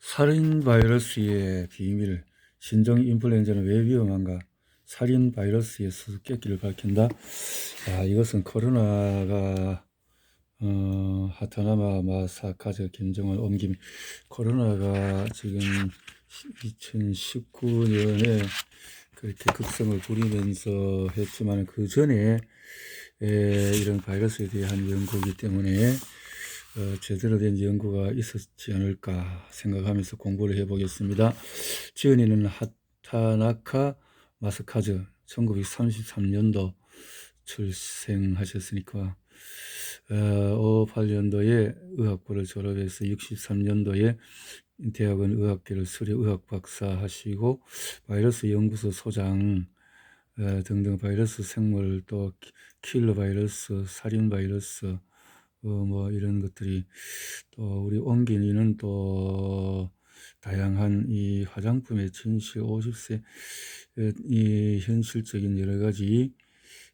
살인 바이러스의 비밀, 신종 인플루엔자는 왜 위험한가? 살인 바이러스의 수수께끼를 밝힌다. 이것은 코로나가 하타나마 마사카즈 김정은 옮김. 코로나가 지금 2019년에 그렇게 극성을 부리면서 했지만 그 전에 이런 바이러스에 대한 연구이기 때문에 제대로 된 연구가 있었지 않을까 생각하면서 공부를 해보겠습니다. 지은이는 하타나카 마사카즈 1933년도 출생하셨으니까 58년도에 의학부를 졸업해서 63년도에 대학원 의학계를 수료의학 박사 하시고 바이러스 연구소 소장 등등 바이러스 생물 또 킬러 바이러스, 살인 바이러스 뭐 이런 것들이 또 우리 옹gin이는 또 다양한 이 화장품의 진실 50세 이 현실적인 여러 가지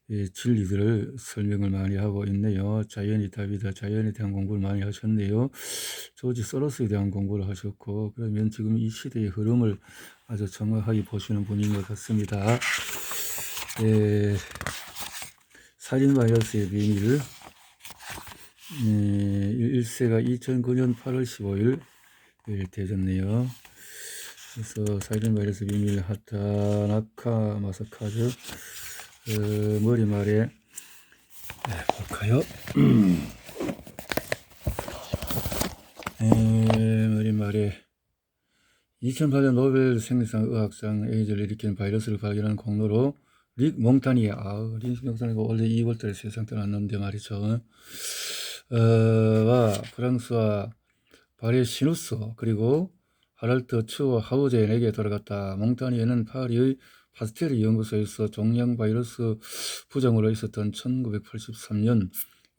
진리들을 설명을 많이 하고 있네요. 자연이 답이다. 자연에 대한 공부를 많이 하셨네요. 조지 소로스에 대한 공부를 하셨고, 그러면 지금 이 시대의 흐름을 아주 정확하게 보시는 분인 것 같습니다. 살인 바이러스의 비밀 1세가 2009년 8월 15일 되졌네요. 그래서 살인 바이러스 비밀 하타나카 마사카즈 머리말에 볼까요? 머리말에 2008년 노벨 생리상 의학상 에이즈를 일으키는 바이러스를 발견한 공로로 릭 몽타니에 릭 몽타니가 원래 2월달에 세상 떠났는데 말이죠. 와 프랑스와 파리 시누스 그리고 하랄트 츠와 하우젠에게 돌아갔다. 몽타니에는 파리의 파스텔 연구소에서 종양 바이러스 부정으로 있었던 1983년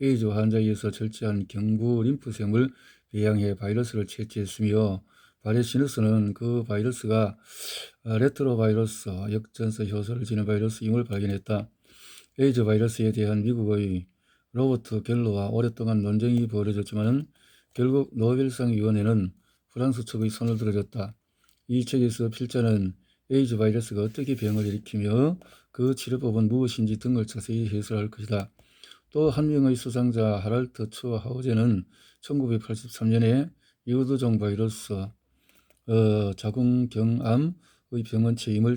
에이즈 환자에 의해서 절제한 경부 림프샘을 배양해 바이러스를 채취했으며 파리 시누스는 그 바이러스가 레트로바이러스 역전서 효소를 지닌 바이러스임을 발견했다. 에이즈 바이러스에 대한 미국의 로버트 갤러와 오랫동안 논쟁이 벌어졌지만 결국 노벨상 위원회는 프랑스 측의 손을 들어줬다. 이 책에서 필자는 에이즈 바이러스가 어떻게 병을 일으키며 그 치료법은 무엇인지 등을 자세히 해설할 것이다. 또 한 명의 수상자 하랄트 츠와 하우제는 1983년에 이후드종 바이러스 자궁경암의 병원체임을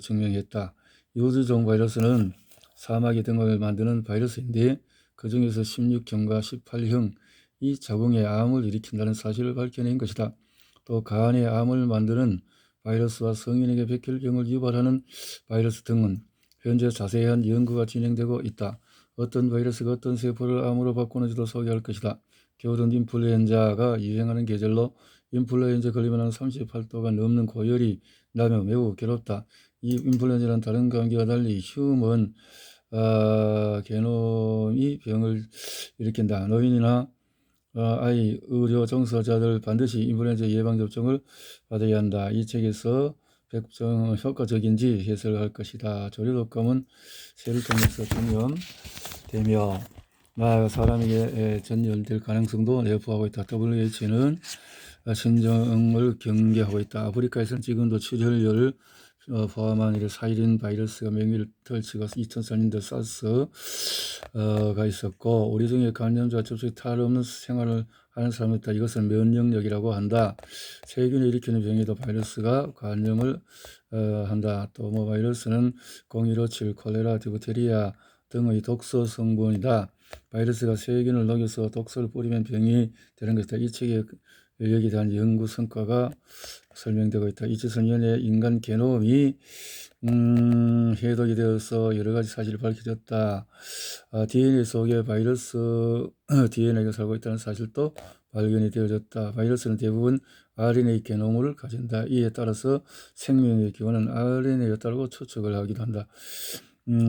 증명했다. 이후드종 바이러스는 사마귀 등을 만드는 바이러스인데 그 중에서 16형과 18형 이 자궁의 암을 일으킨다는 사실을 밝혀낸 것이다. 또 간의 암을 만드는 바이러스와 성인에게 백혈병을 유발하는 바이러스 등은 현재 자세한 연구가 진행되고 있다. 어떤 바이러스가 어떤 세포를 암으로 바꾸는지도 소개할 것이다. 겨울은 인플루엔자가 유행하는 계절로 인플루엔자 걸리면 한 38도가 넘는 고열이 나며 매우 괴롭다. 이 인플루엔자는 다른 감기와 달리 휴먼 게놈이 병을 일으킨다. 노인이나 아이, 의료 종사자들 반드시 인플루엔자 예방접종을 받아야 한다. 이 책에서 백종 효과적인지 해설할 것이다. 조류독감은 새를 통해서 전염되며 사람에게 전염될 가능성도 내포하고 있다. WHO는 신종을 경계하고 있다. 아프리카에서는 지금도 출혈을 포함한 이런 살인 바이러스가 맹위를 떨치고 2004년도 사스가 있었고 우리 중에 감염자 접촉이 탈 없는 생활을 하는 사람이 있다. 이것은 면역력이라고 한다. 세균을 일으키는 병에도 바이러스가 감염을 한다. 또 뭐 바이러스는 0157 콜레라, 디프테리아 등의 독소 성분이다. 바이러스가 세균을 녹여서 독소를 뿌리면 병이 되는 것이다. 이 책에 여기에 대한 연구 성과가 설명되고 있다. 2003년에 인간 게놈이 해독이 되어서 여러 가지 사실이 밝혀졌다. DNA 속에 바이러스 DNA가 살고 있다는 사실도 발견이 되어졌다. 바이러스는 대부분 RNA 게놈을 가진다. 이에 따라서 생명의 기원은 RNA였다고 추측을 하기도 한다.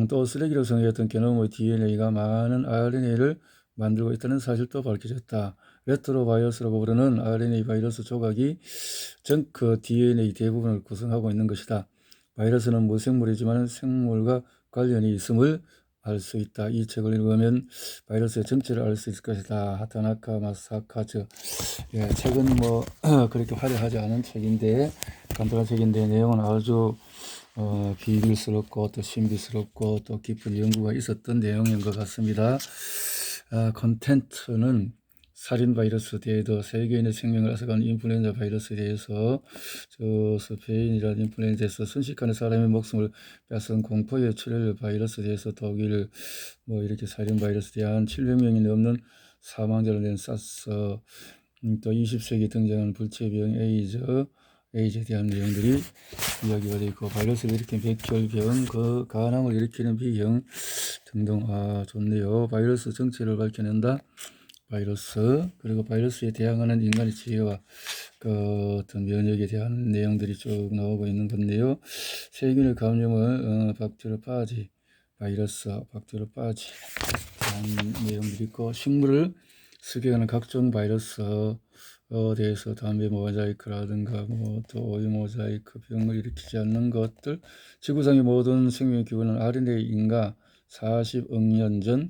또 쓰레기로 성행했던 게놈의 DNA가 많은 RNA를 만들고 있다는 사실도 밝혀졌다. 레트로바이러스라고 부르는 RNA 바이러스 조각이 정크 DNA 대부분을 구성하고 있는 것이다. 바이러스는 무생물이지만 생물과 관련이 있음을 알 수 있다. 이 책을 읽으면 바이러스의 정체를 알 수 있을 것이다. 하타나카 마사카즈. 예, 책은 뭐 그렇게 화려하지 않은 책인데 간단한 책인데 내용은 아주 비밀스럽고 또 신비스럽고 또 깊은 연구가 있었던 내용인 것 같습니다. 컨텐츠는 살인 바이러스 대도 세계인의 생명을 앗아간 인플루엔자 바이러스에 대해서 스페인이라는 인플루엔자에서 순식간에 사람의 목숨을 뺏은 공포의 출혈 바이러스에 대해서 독일 뭐 이렇게 살인 바이러스에 대한 700명이 넘는 사망자를 낸 사스, 또 20세기 등장한 불치병 에이즈에 대한 내용들이 이야기가 되어 있고, 바이러스를 일으키는 백혈병, 그 간암을 일으키는 비형 등등. 좋네요. 바이러스 정체를 밝혀낸다. 바이러스, 그리고 바이러스에 대항하는 인간의 지혜와 그 어떤 면역에 대한 내용들이 쭉 나오고 있는 건데요. 세균의 감염을 박테리오파지 바이러스, 박테리오파지 대한 내용들이 있고, 식물을 습격하는 각종 바이러스에 대해서 담배 모자이크라든가 또 오일 모자이크 병을 일으키지 않는 것들, 지구상의 모든 생명의 기원은 RNA인가 40억 년 전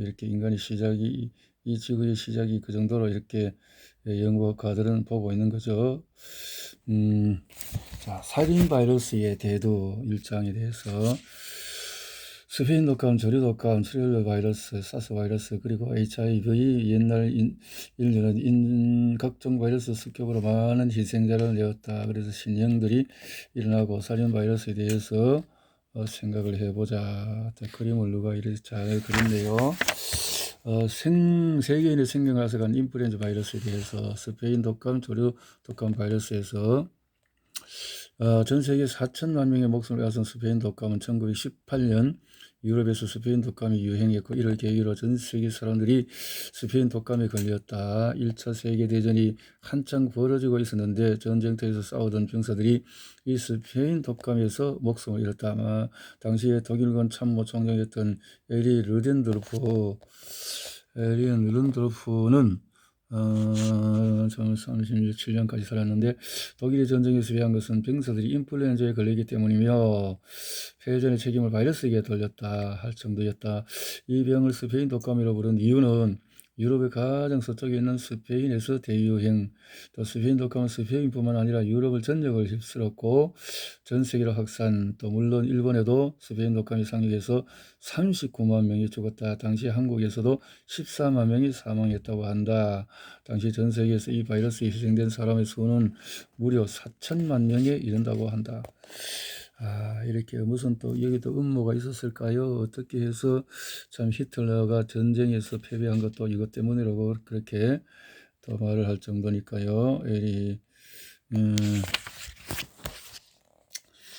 이렇게 인간의 시작이 이 지구의 시작이 그 정도로 이렇게 연구가들은 보고 있는 거죠. 자, 살인 바이러스의 대두 일장에 대해서 스페인 독감, 조류 독감, 출혈 바이러스, 사스 바이러스, 그리고 HIV, 옛날 인류는 각종 바이러스 습격으로 많은 희생자를 내었다. 그래서 신형들이 일어나고 살인 바이러스에 대해서 생각을 해보자. 그림을 누가 이렇게 잘 그렸네요. 세계인의 생명을 앗아간 인플루엔자 바이러스에 대해서 스페인 독감, 조류 독감 바이러스에서 전 세계 4천만 명의 목숨을 앗은 스페인 독감은 1918년 유럽에서 스페인 독감이 유행했고, 이를 계기로 전 세계 사람들이 스페인 독감에 걸렸다. 1차 세계대전이 한창 벌어지고 있었는데 전쟁터에서 싸우던 병사들이 이 스페인 독감에서 목숨을 잃었다. 당시에 독일군 참모 총장이었던 에리 르덴도르프는 1937년까지 살았는데, 독일이 전쟁에서 패한 것은 병사들이 인플루엔자에 걸리기 때문이며 패전의 책임을 바이러스에게 돌렸다 할 정도였다. 이 병을 스페인 독감이라고 부른 이유는 유럽의 가장 서쪽에 있는 스페인에서 대유행, 또 스페인 독감은 스페인뿐만 아니라 유럽을 전역을 휩쓸었고 전 세계로 확산, 또 물론 일본에도 스페인 독감이 상륙해서 39만 명이 죽었다. 당시 한국에서도 14만 명이 사망했다고 한다. 당시 전 세계에서 이 바이러스에 희생된 사람의 수는 무려 4천만 명에 이른다고 한다. 이렇게 무슨 또 여기도 음모가 있었을까요? 어떻게 해서 참 히틀러가 전쟁에서 패배한 것도 이것 때문이라고 그렇게 또 말을 할 정도니까요.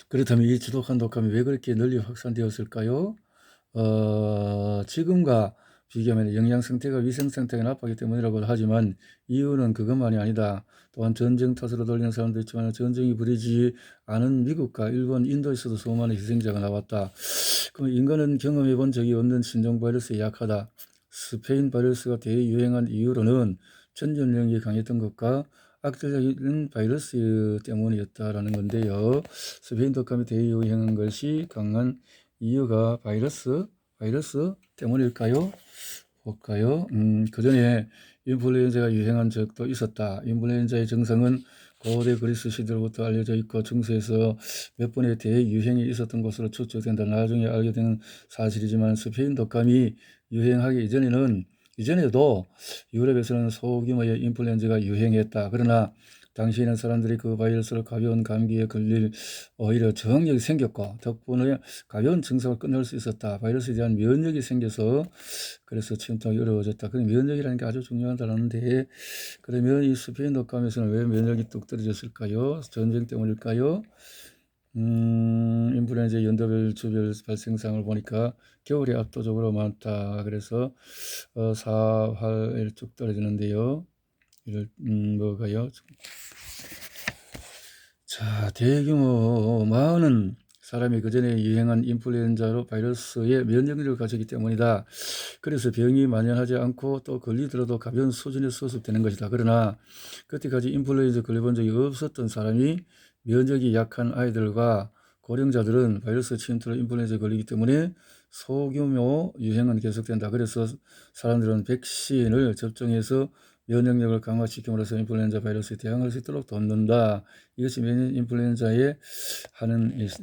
그렇다면 이 지독한 독감이 왜 그렇게 널리 확산되었을까요? 지금과 비교하면 영양 상태가 위생 상태가 나쁘기 때문이라고 하지만 이유는 그것만이 아니다. 또한 전쟁 탓으로 돌리는 사람도 있지만 전쟁이 벌어지지 않은 미국과 일본, 인도에서도 수많은 희생자가 나왔다. 그럼 인간은 경험해 본 적이 없는 신종 바이러스에 약하다. 스페인 바이러스가 대유행한 이유로는 전염력이 강했던 것과 악질적인 바이러스 때문이었다라는 건데요. 스페인 독감이 대유행한 것이 강한 이유가 바이러스 때문일까요? 볼까요? 그 전에 인플루엔자가 유행한 적도 있었다. 인플루엔자의 증상은 고대 그리스 시대로부터 알려져 있고 중세에서 몇 번의 대유행이 있었던 것으로 추측된다. 나중에 알게 된 사실이지만 스페인 독감이 유행하기 이전에도 유럽에서는 소규모의 인플루엔자가 유행했다. 그러나 당시에는 사람들이 그 바이러스를 가벼운 감기에 걸릴 오히려 저항력이 생겼고 덕분에 가벼운 증상을 끝낼 수 있었다. 바이러스에 대한 면역이 생겨서 그래서 침통이 어려워졌다. 그 면역이라는 게 아주 중요하다는데, 그러면 이 스페인 독감에서는 왜 면역이 뚝 떨어졌을까요? 전쟁 때문일까요? 인플루엔자 연도별 주별 발생상을 보니까 겨울이 압도적으로 많다. 그래서 4, 8일 쭉 떨어지는데요. 뭐가요? 자, 대규모 많은 사람이 그전에 유행한 인플루엔자로 바이러스에 면역력을 가졌기 때문이다. 그래서 병이 만연하지 않고 또 걸리더라도 가벼운 수준의 수습되는 것이다. 그러나 그때까지 인플루엔자 걸려본 적이 없었던 사람이 면역이 약한 아이들과 고령자들은 바이러스 침투로 인플루엔자에 걸리기 때문에 소규모 유행은 계속된다. 그래서 사람들은 백신을 접종해서 면역력을 강화시킴으로써 인플루엔자 바이러스에 대항할 수 있도록 돕는다. 이것이 매년 인플루엔자에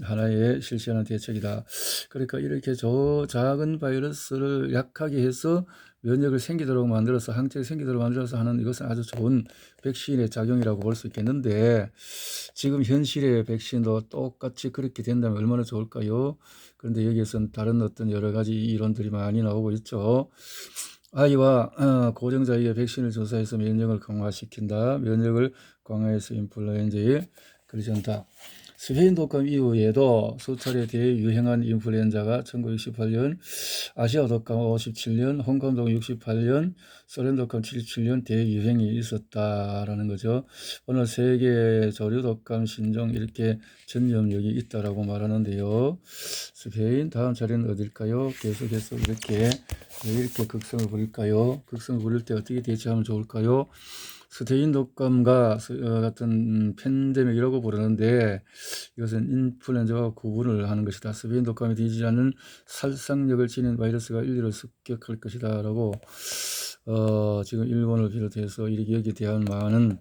하나의 실시하는 대책이다. 그러니까 이렇게 작은 바이러스를 약하게 해서 면역을 생기도록 만들어서 항체가 생기도록 만들어서 하는 이것은 아주 좋은 백신의 작용이라고 볼 수 있겠는데, 지금 현실의 백신도 똑같이 그렇게 된다면 얼마나 좋을까요? 그런데 여기에서는 다른 어떤 여러 가지 이론들이 많이 나오고 있죠. 아이와 고령자에게 백신을 조사해서 면역을 강화시킨다. 면역을 강화해서 인플루엔자에 그러지 않다. 스페인 독감 이후에도 수차례 대유행한 인플루엔자가 1968년, 아시아 독감 57년, 홍콩 독감 68년, 소련 독감 77년 대유행이 있었다라는 거죠. 오늘 세계 조류 독감 신종 이렇게 전염력이 있다라고 말하는데요. 스페인 다음 차례는 어딜까요? 계속해서 이렇게 극성을 부릴까요? 극성을 부릴 때 어떻게 대처하면 좋을까요? 스페인 독감과 같은 팬데믹이라고 부르는데, 이것은 인플루엔자와 구분을 하는 것이다. 스페인 독감이 뒤지지 않는 살상력을 지닌 바이러스가 인류를 습격할 것이다 라고 지금 일본을 비롯해서 여기에 대한 많은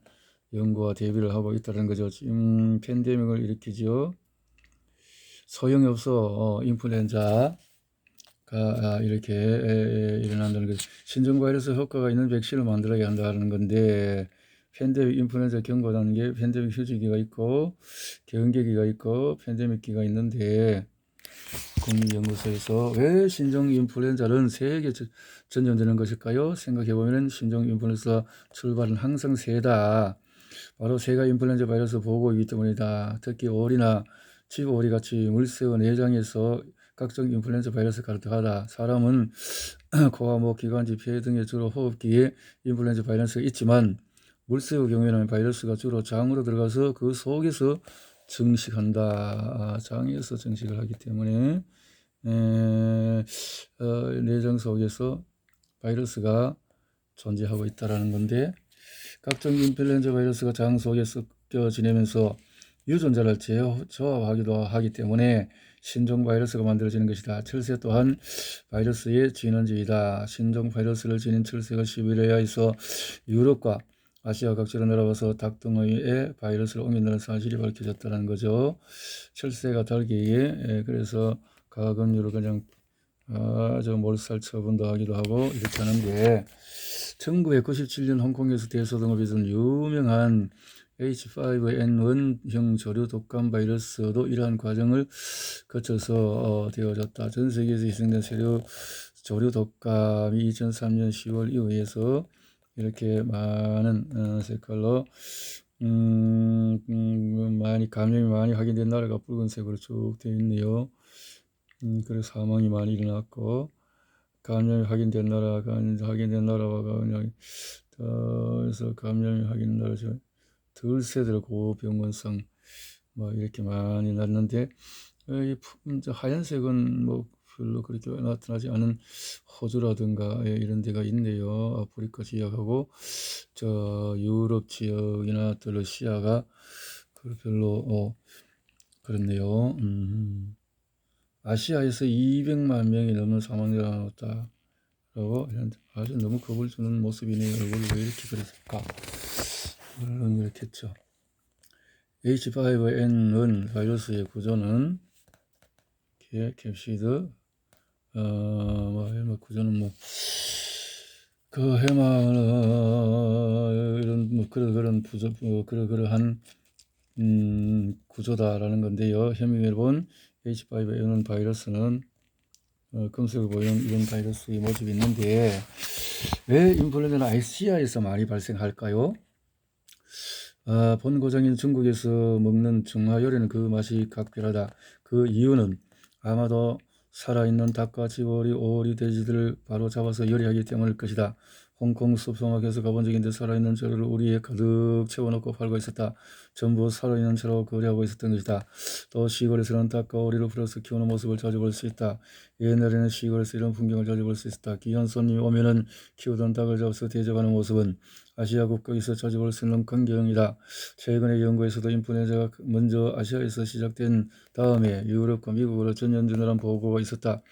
연구와 대비를 하고 있다는 거죠. 지금 팬데믹을 일으키죠. 소용이 없어. 인플루엔자가 이렇게 일어난다는 것. 신종 바이러스 효과가 있는 백신을 만들어야 한다는 건데, 팬데믹 인플루엔자 경고라는 게 팬데믹 휴지기가 있고 경계기가 있고 팬데믹기가 있는데, 국립연구소에서 왜 신종 인플루엔자는 세계 전염되는 것일까요? 생각해보면 신종 인플루엔자 출발은 항상 새다. 바로 새가 인플루엔자 바이러스 보고이기 때문이다. 특히 오리나 쥐오리 같이 물새의 내장에서 각종 인플루엔자 바이러스가 가득하다. 사람은 코와 목, 기관지, 폐 등의 주로 호흡기에 인플루엔자 바이러스가 있지만, 물새의 경우에는 바이러스가 주로 장으로 들어가서 그 속에서 증식한다. 장에서 증식을 하기 때문에 내장 속에서 바이러스가 존재하고 있다는 건데, 각종 인플루엔자 바이러스가 장 속에 섞여 지내면서 유전자를 저하하기도 하기 때문에 신종 바이러스가 만들어지는 것이다. 철새 또한 바이러스의 진원지이다. 신종 바이러스를 지닌 철새가 시베리아에서 유럽과 아시아 각지로 날아와서 닭 등의 바이러스를 옮긴다는 사실이 밝혀졌다는 거죠. 철새가 닭에게 그래서 가금류를 그냥 아주 몰살 처분도 하기도 하고 이렇게 하는데, 1997년 홍콩에서 대소동업에서는 유명한 H5N1형 조류 독감 바이러스도 이러한 과정을 거쳐서 되어졌다. 전 세계에서 희생된 조류 독감이 2003년 10월 이후에서 이렇게 많은 색깔로 많이 감염이 많이 확인된 나라가 붉은색으로 쭉 되어 있네요. 그래서 사망이 많이 일어났고, 감염이 확인된 나라와 그냥 그래서 감염이 확인된 나라 덜 세더라고. 병원성 뭐 이렇게 많이 났는데, 하얀색은 뭐 별로 그렇게 나타나지 않은 호주라든가 이런 데가 있네요. 아프리카 지역하고 유럽 지역이나 또 러시아가 별로 그렇네요. 아시아에서 200만 명이 넘는 사망자가 나왔다라고 아주 너무 겁을 주는 모습이네요. 얼굴이 왜 이렇게 그랬을까? 물론 그렇겠죠. H5N1 바이러스의 구조는 캡시드 구조는 그 해마는 이런 그런 그러한 구조다라는 건데요. 혐의를 H5N1 바이러스는 금색을 보이는 이런 바이러스의 모습이 있는데, 왜 인플루엔자는 아시아에서 많이 발생할까요? 본고장인 중국에서 먹는 중화 요리는 그 맛이 각별하다. 그 이유는 아마도 살아있는 닭과 쥐오리, 오리, 돼지들을 바로 잡아서 요리하기 때문일 것이다. 홍콩 숲사막에서 가본 적인데 살아있는 채로를 우리에 가득 채워놓고 팔고 있었다. 전부 살아있는 채로 거래하고 있었던 것이다. 또 시골에서는 닭과 오리를 풀어서 키우는 모습을 자주 볼 수 있다. 옛날에는 시골에서 이런 풍경을 자주 볼 수 있었다. 귀한 손님이 오면은 키우던 닭을 잡아서 대접하는 모습은 아시아 국가에서 자주 볼 수 있는 광경이다. 최근의 연구에서도 인플루엔자가 먼저 아시아에서 시작된 다음에 유럽과 미국으로 전염되는 보고가 있었다.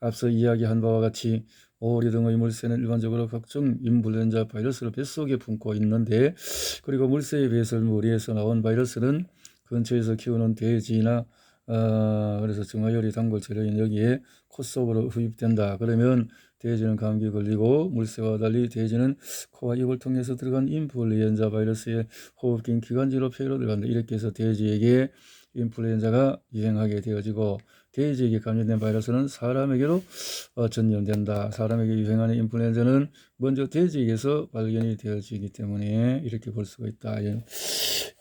앞서 이야기한 바와 같이 오리 등의 물새는 일반적으로 각종 인플루엔자 바이러스를 뱃속에 품고 있는데, 그리고 물새의 배설물에서 나온 바이러스는 근처에서 키우는 돼지나 그래서 정화요리 단골 재료인 여기에 코 속으로 흡입된다. 그러면 돼지는 감기 걸리고, 물새와 달리 돼지는 코와 입을 통해서 들어간 인플루엔자 바이러스의 호흡기인 기관지로 폐로 들어간다. 이렇게 해서 돼지에게 인플루엔자가 유행하게 되어지고, 돼지에게 감염된 바이러스는 사람에게로 전염된다. 사람에게 유행하는 인플루엔자는 먼저 돼지에게서 발견이 되어지기 때문에 이렇게 볼 수가 있다.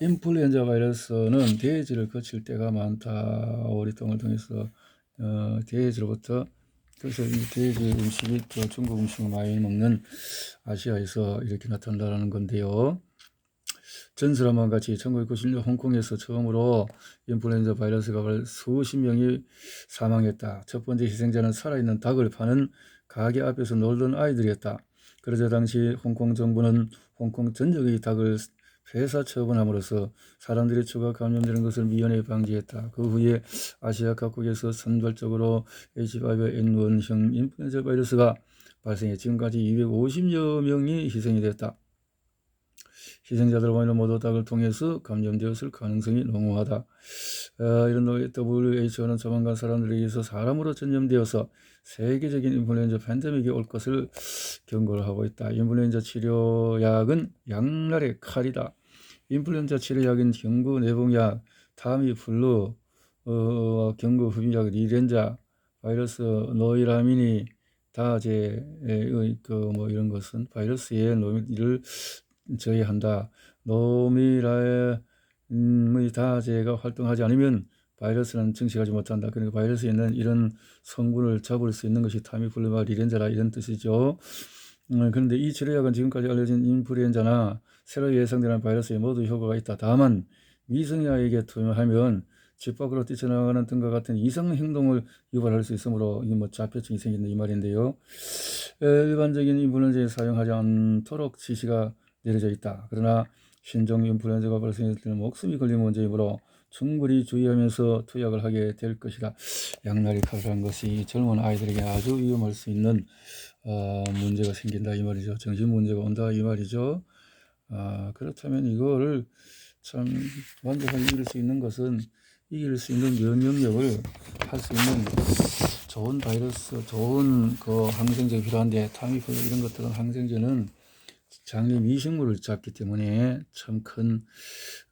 인플루엔자 바이러스는 돼지를 거칠 때가 많다. 오리똥을 통해서 돼지로부터, 그래서 이 돼지 음식이 또 중국 음식을 많이 먹는 아시아에서 이렇게 나타난다는 건데요. 전설한 바 같이 1996년 홍콩에서 처음으로 인플루엔자 바이러스가 수십 명이 사망했다. 첫 번째 희생자는 살아있는 닭을 파는 가게 앞에서 놀던 아이들이었다. 그러자 당시 홍콩 정부는 홍콩 전역의 닭을 폐사 처분함으로써 사람들이 추가 감염되는 것을 미연에 방지했다. 그 후에 아시아 각국에서 선발적으로 H5N1형 인플루엔자 바이러스가 발생해 지금까지 250여 명이 희생이 됐다. 희생자들 모두 닭을 통해서 감염되었을 가능성이 농후하다. 이런 WHO는 조만간 사람들에 의해서 사람으로 전염되어서 세계적인 인플루엔자 팬데믹이 올 것을 경고를 하고 있다. 인플루엔자 치료약은 양날의 칼이다. 인플루엔자 치료약인 경구 내복약, 타미플루, 경구 흡입약 리렌자, 바이러스 노이라민이 다제의 이런 것은 바이러스의 노이를 저해한다. 노미라의 다제가 활동하지 않으면 바이러스는 증식하지 못한다. 그러니까 바이러스에 있는 이런 성분을 잡을 수 있는 것이 타미플루와 리렌자라 이런 뜻이죠. 그런데 이 치료약은 지금까지 알려진 인플루엔자나 새로 예상되는 바이러스에 모두 효과가 있다. 다만 미성년자에게 투여하면 집 밖으로 뛰쳐나가는 등과 같은 이상 행동을 유발할 수 있으므로 이게 자폐증이 생긴다 이 말인데요. 일반적인 인플루엔자에 사용하지 않도록 지시가 내려져 있다. 그러나 신종 인플루엔자가 발생할 때는 목숨이 걸린 문제이므로 충분히 주의하면서 투약을 하게 될 것이다. 양날의 칼이라는 것이 젊은 아이들에게 아주 위험할 수 있는 문제가 생긴다 이 말이죠. 정신 문제가 온다 이 말이죠. 그렇다면 이거를 참 완벽하게 이길 수 있는 것은 이길 수 있는 면역력을 할 수 있는 좋은 바이러스, 좋은 항생제가 필요한데, 타미플루 이런 것들은 항생제는 장내 미생물을 잡기 때문에 참 큰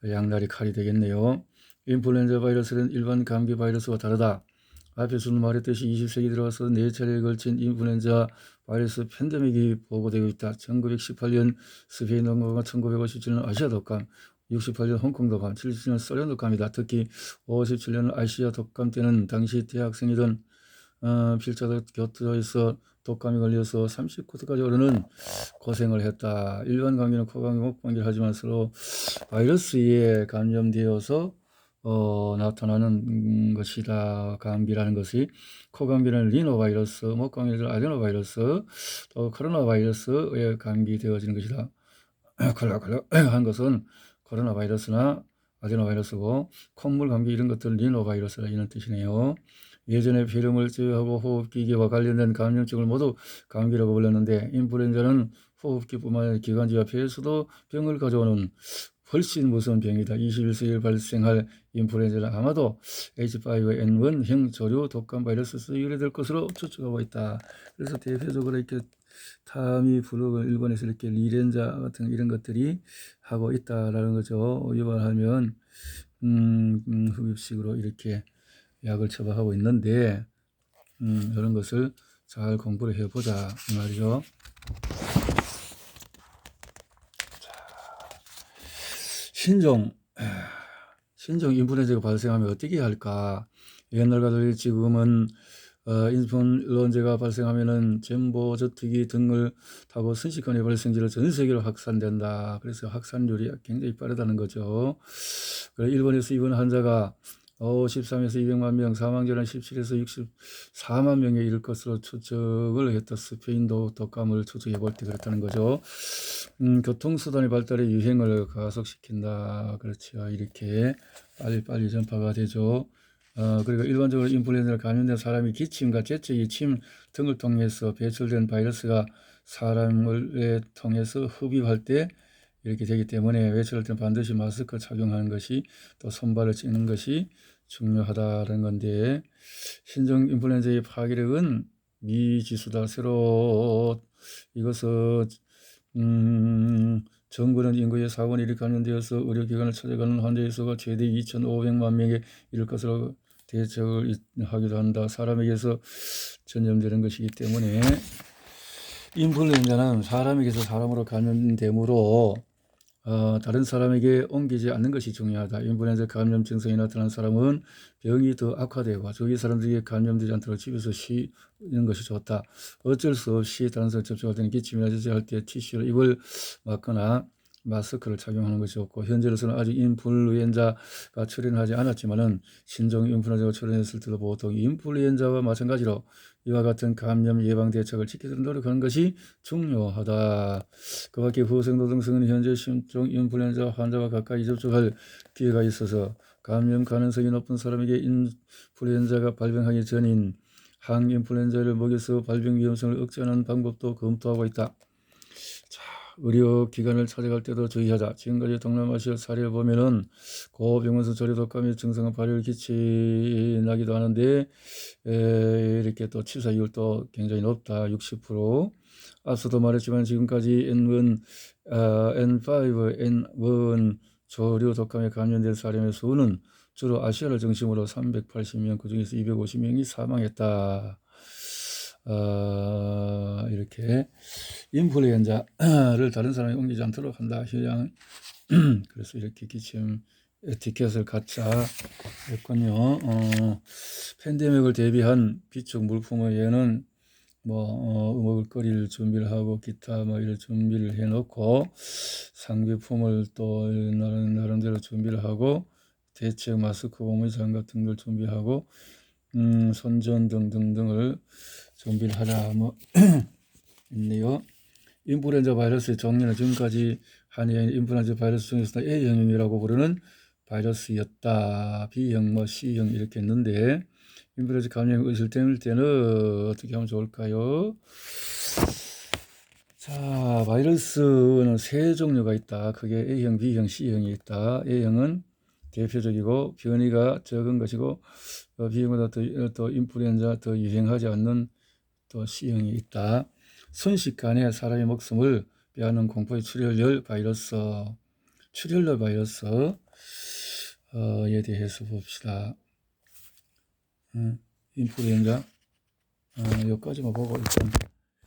양날의 칼이 되겠네요. 인플루엔자 바이러스는 일반 감기 바이러스와 다르다. 앞에서도 말했듯이 20세기 들어와서 4차례에 걸친 인플루엔자 바이러스 팬데믹이 보고되고 있다. 1918년 스페인 독감과 1957년 아시아 독감, 68년 홍콩 독감, 77년 소련 독감이다. 특히 57년 아시아 독감 때는 당시 대학생이던 필자도 교토에서 독감이 걸려서 39도까지 오르는 고생을 했다. 일반 감기는 코감기, 목감기를 하지만 서로 바이러스에 감염되어서 나타나는 것이다. 감기라는 것이 코감기는 리노바이러스, 목감기는 아데노바이러스, 또 코로나바이러스에 감기되어지는 것이다. 콜라콜라한 것은 코로나바이러스나 아데노바이러스고, 콧물 감기 이런 것들은 리노바이러스라 이런 뜻이네요. 예전에 폐렴을 제외하고 호흡기계와 관련된 감염증을 모두 감기라고 불렀는데, 인플루엔자는 호흡기뿐만 아니라 기관지와 폐에서도 병을 가져오는 훨씬 무서운 병이다. 21세기에 발생할 인플루엔자는 아마도 H5N1형 조류 독감 바이러스에서 유래될 것으로 추측하고 있다. 그래서 대표적으로 이렇게 타미플루, 일본에서 이렇게 리렌자 같은 이런 것들이 하고 있다라는 거죠. 유발하면 흡입식으로 이렇게 약을 처방하고 있는데, 이런 것을 잘 공부를 해보자 이 말이죠. 신종 인플루엔자가 발생하면 어떻게 할까? 옛날과 달리 지금은 인플루엔자가 발생하면은 전보저특이 등을 타고 순식간에 발생지로 전 세계로 확산된다. 그래서 확산률이 굉장히 빠르다는 거죠. 일본에서 입원 환자가 13에서 200만 명, 사망자는 17에서 64만 명에 이를 것으로 추측을 했다. 스페인도 독감을 추측해 볼 때 그렇다는 거죠. 교통수단의 발달에 유행을 가속시킨다. 그렇죠. 이렇게 빨리빨리 전파가 되죠. 그리고 일반적으로 인플루엔자에 감염된 사람이 기침과 재채기, 침 등을 통해서 배출된 바이러스가 사람을 통해서 흡입할 때 이렇게 되기 때문에 외출할 때는 반드시 마스크 착용하는 것이 또 손발을 씻는 것이 중요하다는 건데, 신종 인플루엔자의 파괴력은 미지수다. 새로 이것은 정부는 인구의 4분의 1이 감염되어서 의료기관을 찾아가는 환자의 수가 최대 2,500만 명에 이를 것으로 대책을 하기도 한다. 사람에게서 전염되는 것이기 때문에 인플루엔자는 사람에게서 사람으로 감염되므로 다른 사람에게 옮기지 않는 것이 중요하다. 인플루엔자 감염 증상이 나타난 사람은 병이 더 악화되고 주위 사람들에게 감염되지 않도록 집에서 쉬는 것이 좋다. 어쩔 수 없이 다른 사람 접촉할 때는 기침이나 재채할 때 티슈로 입을 막거나 마스크를 착용하는 것이 좋고, 현재로서는 아직 인플루엔자가 출현하지 않았지만은 신종 인플루엔자가 출현했을 때도 보통 인플루엔자와 마찬가지로 이와 같은 감염 예방 대책을 지키도록 노력하는 것이 중요하다. 그 밖에 후생도 등성은 현재 신종 인플루엔자 환자와 가까이 접촉할 기회가 있어서 감염 가능성이 높은 사람에게 인플루엔자가 발병하기 전인 항인플루엔자를 먹여서 발병 위험성을 억제하는 방법도 검토하고 있다. 자, 의료기관을 찾아갈 때도 주의하자. 지금까지 동남아시아 사례를 보면은 고병원에서 조류독감의 증상은 발열, 기침 나기도 하는데 이렇게 또 치사율도 굉장히 높다. 60%. 앞서도 말했지만 지금까지 N1, N5, N1 조류 독감에 감염된 사람의 수는 주로 아시아를 중심으로 380명, 그중에서 250명이 사망했다. 이렇게 인플루엔자를 다른 사람이 옮기지 않도록 한다. 휴양. 그래서 이렇게 기침 에티켓을 갖자 했군요. 팬데믹을 대비한 비축 물품의 예는 먹을거리를 준비를 하고 기타 이런 준비를 해놓고, 상비품을 또 나름대로 준비를 하고, 대책 마스크, 고무 장갑 등을 준비하고, 손전 등을 준비를 하자 있네요. 인플루엔자 바이러스의 종류는 지금까지 한해인 인플루엔자 바이러스 중에서 A형이라고 부르는 바이러스였다. B형, C형 이렇게 했는데, 인플루엔자 감염이 의심될 때는 어떻게 하면 좋을까요? 자, 바이러스는 세 종류가 있다. 그게 A형, B형, C형이 있다. A형은 대표적이고 변이가 적은 것이고, B형보다 또 인플루엔자 더 유행하지 않는 또 C형이 있다. 순식간에 사람의 목숨을 빼앗는 공포의 출혈열 바이러스에 대해서 봅시다. 인플루엔자 여기까지만 보고 일단